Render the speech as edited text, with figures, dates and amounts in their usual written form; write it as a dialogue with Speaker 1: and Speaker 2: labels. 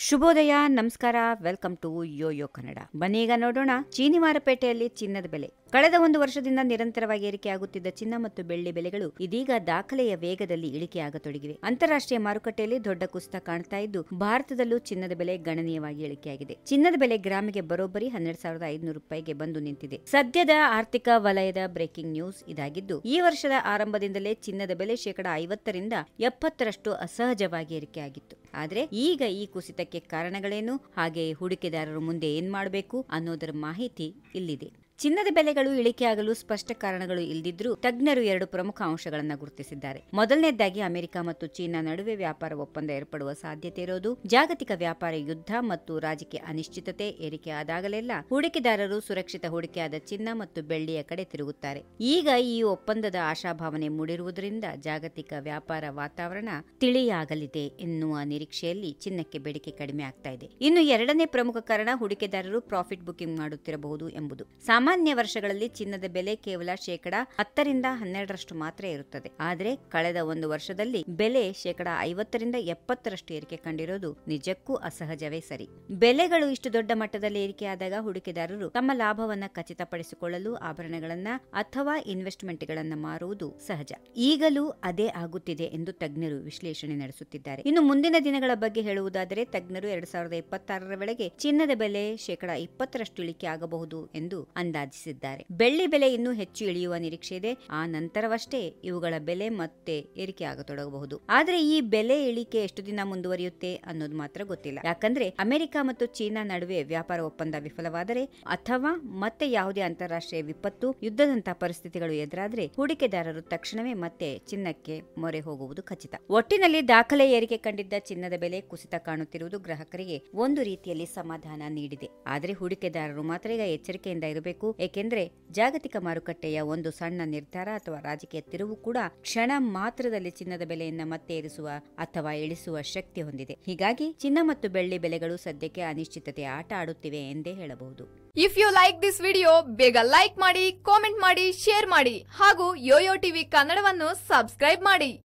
Speaker 1: ಶುಭೋದಯ, ನಮಸ್ಕಾರ. Welcome to YoYo Kannada. ಬನ್ನೀಗ ನೋಡೋಣ ಚೀನಿ ಮಾರುಕಟ್ಟೆಯಲ್ಲಿ ಚಿನ್ನದ ಬೆಲೆ. ಕಳೆದ ಒಂದು ವರ್ಷದಿಂದ ನಿರಂತರವಾಗಿ ಏರಿಕೆಯಾಗುತ್ತಿದ್ದ ಚಿನ್ನ ಮತ್ತು ಬೆಳ್ಳಿ ಬೆಲೆಗಳು ಇದೀಗ ದಾಖಲೆಯ ವೇಗದಲ್ಲಿ ಇಳಿಕೆಯಾಗತೊಡಗಿವೆ. ಅಂತಾರಾಷ್ಟ್ರೀಯ ಮಾರುಕಟ್ಟೆಯಲ್ಲಿ ದೊಡ್ಡ ಕುಸಿತ ಕಾಣ್ತಾ ಇದ್ದು, ಭಾರತದಲ್ಲೂ ಚಿನ್ನದ ಬೆಲೆ ಗಣನೀಯವಾಗಿ ಇಳಿಕೆಯಾಗಿದೆ. ಚಿನ್ನದ ಬೆಲೆ ಗ್ರಾಮಿಗೆ ಬರೋಬ್ಬರಿ 12,500 ರೂಪಾಯಿಗೆ ಬಂದು ನಿಂತಿದೆ. ಸದ್ಯದ ಆರ್ಥಿಕ ವಲಯದ ಬ್ರೇಕಿಂಗ್ ನ್ಯೂಸ್ ಇದಾಗಿದ್ದು, ಈ ವರ್ಷದ ಆರಂಭದಿಂದಲೇ ಚಿನ್ನದ ಬೆಲೆ 50% ರಿಂದ 70% ಅಸಹಜವಾಗಿ ಏರಿಕೆಯಾಗಿತ್ತು. ಆದ್ರೆ ಈಗ ಈ ಕುಸಿತಕ್ಕೆ ಕಾರಣಗಳೇನು, ಹಾಗೆ ಹೂಡಿಕೆದಾರರು ಮುಂದೆ ಏನ್ ಮಾಡಬೇಕು ಅನ್ನೋದರ ಮಾಹಿತಿ ಇಲ್ಲಿದೆ. ಚಿನ್ನದ ಬೆಲೆಗಳು ಇಳಿಕೆಯಾಗಲು ಸ್ಪಷ್ಟ ಕಾರಣಗಳು ಇಲ್ಲದಿದ್ರೂ ತಜ್ಞರು 2 ಪ್ರಮುಖ ಅಂಶಗಳನ್ನು ಗುರುತಿಸಿದ್ದಾರೆ. ಮೊದಲನೇದಾಗಿ ಅಮೆರಿಕ ಮತ್ತು ಚೀನಾ ನಡುವೆ ವ್ಯಾಪಾರ ಒಪ್ಪಂದ ಏರ್ಪಡುವ ಸಾಧ್ಯತೆ ಇರೋದು. ಜಾಗತಿಕ ವ್ಯಾಪಾರ ಯುದ್ಧ ಮತ್ತು ರಾಜಕೀಯ ಅನಿಶ್ಚಿತತೆ ಏರಿಕೆಯಾದಾಗಲೆಲ್ಲ ಹೂಡಿಕೆದಾರರು ಸುರಕ್ಷಿತ ಹೂಡಿಕೆಯಾದ ಚಿನ್ನ ಮತ್ತು ಬೆಳ್ಳಿಯ ಕಡೆ ತಿರುಗುತ್ತಾರೆ. ಈಗ ಈ ಒಪ್ಪಂದದ ಆಶಾಭಾವನೆ ಮೂಡಿರುವುದರಿಂದ ಜಾಗತಿಕ ವ್ಯಾಪಾರ ವಾತಾವರಣ ತಿಳಿಯಾಗಲಿದೆ ಎನ್ನುವ ನಿರೀಕ್ಷೆಯಲ್ಲಿ ಚಿನ್ನಕ್ಕೆ ಬೇಡಿಕೆ ಕಡಿಮೆ ಆಗ್ತಾ ಇದೆ. ಇನ್ನು ಎರಡನೇ ಪ್ರಮುಖ ಕಾರಣ ಹೂಡಿಕೆದಾರರು ಪ್ರಾಫಿಟ್ ಬುಕಿಂಗ್ ಮಾಡುತ್ತಿರಬಹುದು ಎಂಬುದು. ಸಾಮಾನ್ಯ ವರ್ಷಗಳಲ್ಲಿ ಚಿನ್ನದ ಬೆಲೆ ಕೇವಲ 10% ರಿಂದ 12% ಮಾತ್ರ ಇರುತ್ತದೆ. ಆದರೆ ಕಳೆದ ಒಂದು ವರ್ಷದಲ್ಲಿ ಬೆಲೆ 50% ರಿಂದ 70% ಏರಿಕೆ ಕಂಡಿರೋದು ನಿಜಕ್ಕೂ ಅಸಹಜವೇ ಸರಿ. ಬೆಲೆಗಳು ಇಷ್ಟು ದೊಡ್ಡ ಮಟ್ಟದಲ್ಲಿ ಏರಿಕೆಯಾದಾಗ ಹೂಡಿಕೆದಾರರು ತಮ್ಮ ಲಾಭವನ್ನ ಖಚಿತಪಡಿಸಿಕೊಳ್ಳಲು ಆಭರಣಗಳನ್ನ ಅಥವಾ ಇನ್ವೆಸ್ಟ್ಮೆಂಟ್ಗಳನ್ನ ಮಾರುವುದು ಸಹಜ. ಈಗಲೂ ಅದೇ ಆಗುತ್ತಿದೆ ಎಂದು ತಜ್ಞರು ವಿಶ್ಲೇಷಣೆ ನಡೆಸುತ್ತಿದ್ದಾರೆ. ಇನ್ನು ಮುಂದಿನ ದಿನಗಳ ಬಗ್ಗೆ ಹೇಳುವುದಾದರೆ, ತಜ್ಞರು 2026ರ ವೇಳೆಗೆ ಚಿನ್ನದ ಬೆಲೆ 20% ಇಳಿಕೆ ಆಗಬಹುದು ಎಂದು ಅಂದಾಜಿಸಿದ್ದಾರೆ. ಬೆಳ್ಳಿ ಬೆಲೆ ಇನ್ನೂ ಹೆಚ್ಚು ಇಳಿಯುವ ನಿರೀಕ್ಷೆ ಇದೆ. ಆ ನಂತರವಷ್ಟೇ ಇವುಗಳ ಬೆಲೆ ಮತ್ತೆ ಏರಿಕೆ ಆಗತೊಡಗಬಹುದು. ಆದ್ರೆ ಈ ಬೆಲೆ ಇಳಿಕೆ ಎಷ್ಟು ದಿನ ಮುಂದುವರಿಯುತ್ತೆ ಅನ್ನೋದು ಮಾತ್ರ ಗೊತ್ತಿಲ್ಲ. ಯಾಕಂದ್ರೆ ಅಮೆರಿಕ ಮತ್ತು ಚೀನಾ ನಡುವೆ ವ್ಯಾಪಾರ ಒಪ್ಪಂದ ವಿಫಲವಾದರೆ ಅಥವಾ ಮತ್ತೆ ಯಾವುದೇ ಅಂತಾರಾಷ್ಟ್ರೀಯ ವಿಪತ್ತು, ಯುದ್ಧದಂತಹ ಪರಿಸ್ಥಿತಿಗಳು ಎದುರಾದ್ರೆ ಹೂಡಿಕೆದಾರರು ತಕ್ಷಣವೇ ಮತ್ತೆ ಚಿನ್ನಕ್ಕೆ ಮೊರೆ ಹೋಗುವುದು ಖಚಿತ. ಒಟ್ಟಿನಲ್ಲಿ ದಾಖಲೆ ಏರಿಕೆ ಕಂಡಿದ್ದ ಚಿನ್ನದ ಬೆಲೆ ಕುಸಿತ ಕಾಣುತ್ತಿರುವುದು ಗ್ರಾಹಕರಿಗೆ ಒಂದು ರೀತಿಯಲ್ಲಿ ಸಮಾಧಾನ ನೀಡಿದೆ. ಆದ್ರೆ ಹೂಡಿಕೆದಾರರು ಮಾತ್ರ ಈಗ ಎಚ್ಚರಿಕೆಯಿಂದ ಇರಬೇಕು. ಏಕೆಂದ್ರೆ ಜಾಗತಿಕ ಮಾರುಕಟ್ಟೆಯ ಒಂದು ಸಣ್ಣ ನಿರ್ಧಾರ ಅಥವಾ ರಾಜಕೀಯ ತಿರುವು ಕೂಡ ಕ್ಷಣ ಮಾತ್ರದಲ್ಲಿ ಚಿನ್ನದ ಬೆಲೆಯನ್ನ ಮತ್ತೆ ಏರಿಸುವ ಅಥವಾ ಇಳಿಸುವ ಶಕ್ತಿ ಹೊಂದಿದೆ. ಹೀಗಾಗಿ ಚಿನ್ನ ಮತ್ತು ಬೆಳ್ಳಿ ಬೆಲೆಗಳು ಸದ್ಯಕ್ಕೆ ಅನಿಶ್ಚಿತತೆ ಆಟ ಆಡುತ್ತಿವೆ ಎಂದೇ ಹೇಳಬಹುದು.
Speaker 2: If you like this video, ಬೇಗ ಲೈಕ್ ಮಾಡಿ, ಕಾಮೆಂಟ್ ಮಾಡಿ, ಶೇರ್ ಮಾಡಿ ಹಾಗೂ ಯೋಯೋ ಟಿವಿ ಕನ್ನಡವನ್ನು ಸಬ್ಸ್ಕ್ರೈಬ್ ಮಾಡಿ.